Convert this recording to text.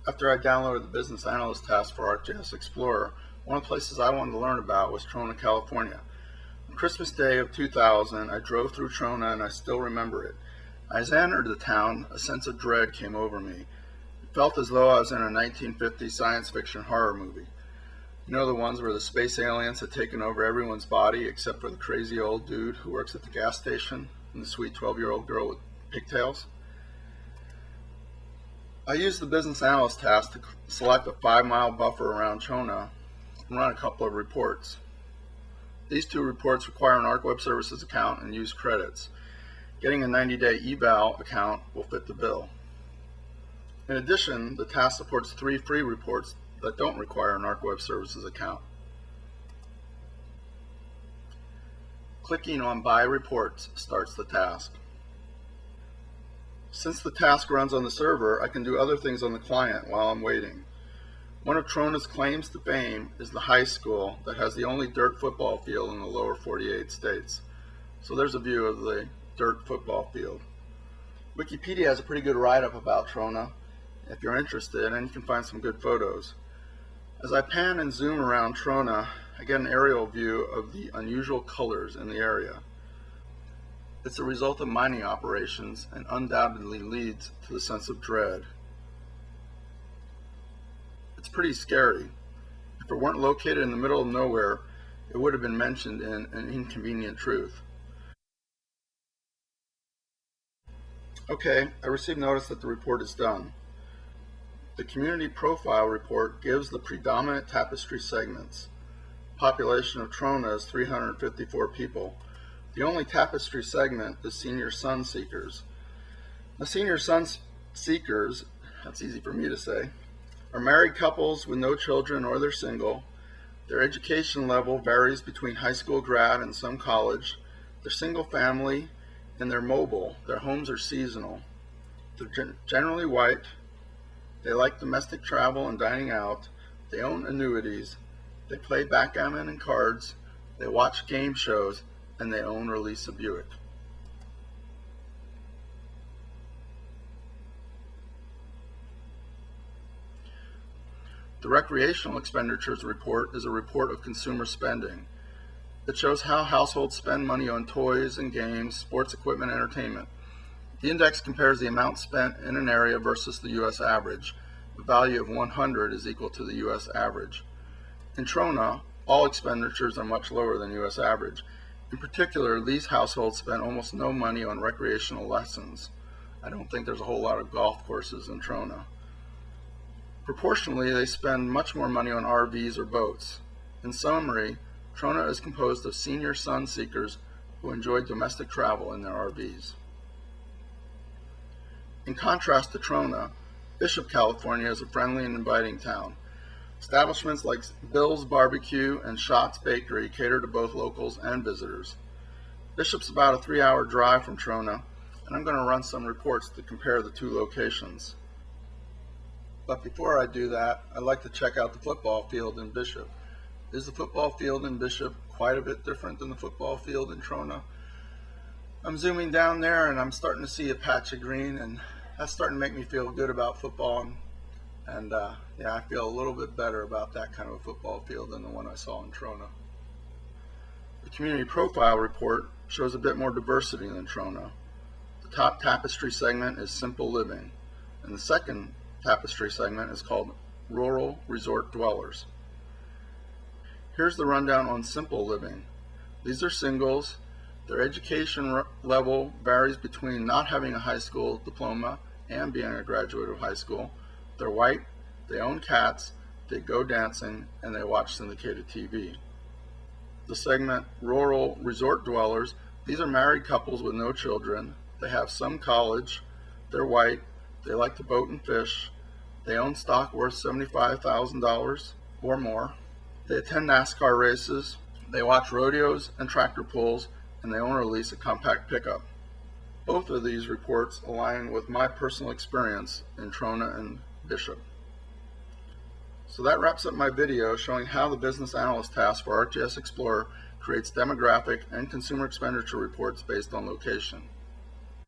After I downloaded the Business Analyst Task for ArcGIS Explorer, one of the places I wanted to learn about was Trona, California. On Christmas Day of 2000, I drove through Trona and I still remember it. As I entered the town, a sense of dread came over me. It felt as though I was in a 1950s science fiction horror movie. You know, the ones where the space aliens had taken over everyone's body except for the crazy old dude who works at the gas station and the sweet 12-year-old girl with pigtails? I used the Business Analyst Task to select a 5-mile buffer around Trona and run a couple of reports. These two reports require an ArcWeb Services account and use credits. Getting a 90-day eval account will fit the bill. In addition, the task supports 3 free reports that don't require an ArcWeb Services account. Clicking on Buy Reports starts the task. Since the task runs on the server, I can do other things on the client while I'm waiting. One of Trona's claims to fame is the high school that has the only dirt football field in the lower 48 states. So there's a view of the dirt football field. Wikipedia has a pretty good write-up about Trona if you're interested, and you can find some good photos. As I pan and zoom around Trona, I get an aerial view of the unusual colors in the area. It's a result of mining operations and undoubtedly leads to the sense of dread. It's pretty scary. If it weren't located in the middle of nowhere, it would have been mentioned in An Inconvenient Truth. Okay, I received notice that the report is done. The Community Profile Report gives the predominant tapestry segments. The population of Trona is 354 people. The only tapestry segment is Senior Sun Seekers. The Senior Sun Seekers, that's easy for me to say, are married couples with no children or they're single. Their education level varies between high school grad and some college. They're single family and they're mobile. Their homes are seasonal. They're generally white. They like domestic travel and dining out. They own annuities. They play backgammon and cards. They watch game shows. And they own or lease a Buick. The Recreational Expenditures Report is a report of consumer spending. It shows how households spend money on toys and games, sports equipment, and entertainment. The index compares the amount spent in an area versus the U.S. average. A value of 100 is equal to the U.S. average. In Trona, all expenditures are much lower than U.S. average. In particular, these households spend almost no money on recreational lessons. I don't think there's a whole lot of golf courses in Trona. Proportionally, they spend much more money on RVs or boats. In summary, Trona is composed of senior sun seekers who enjoy domestic travel in their RVs. In contrast to Trona, Bishop, California is a friendly and inviting town. Establishments like Bill's Barbecue and Shots Bakery cater to both locals and visitors. Bishop's about a 3-hour drive from Trona, and I'm going to run some reports to compare the two locations. But before I do that, I'd like to check out the football field in Bishop. Is the football field in Bishop quite a bit different than the football field in Trona? I'm zooming down there and I'm starting to see a patch of green, and that's starting to make me feel good about football. And yeah, I feel a little bit better about that kind of a football field than the one I saw in Trona. The Community Profile Report shows a bit more diversity than Trona. The top tapestry segment is Simple Living, and the second tapestry segment is called Rural Resort Dwellers. Here's the rundown on Simple Living. These are singles. Their education level varies between not having a high school diploma and being a graduate of high school. They're white, they own cats, they go dancing, and they watch syndicated TV. The segment Rural Resort Dwellers, these are married couples with no children. They have some college, they're white, they like to boat and fish, they own stock worth $75,000 or more, they attend NASCAR races, they watch rodeos and tractor pulls, and they own or lease a compact pickup. Both of these reports align with my personal experience in Trona and Bishop. So that wraps up my video showing how the Business Analyst Task for ArcGIS Explorer creates demographic and consumer expenditure reports based on location.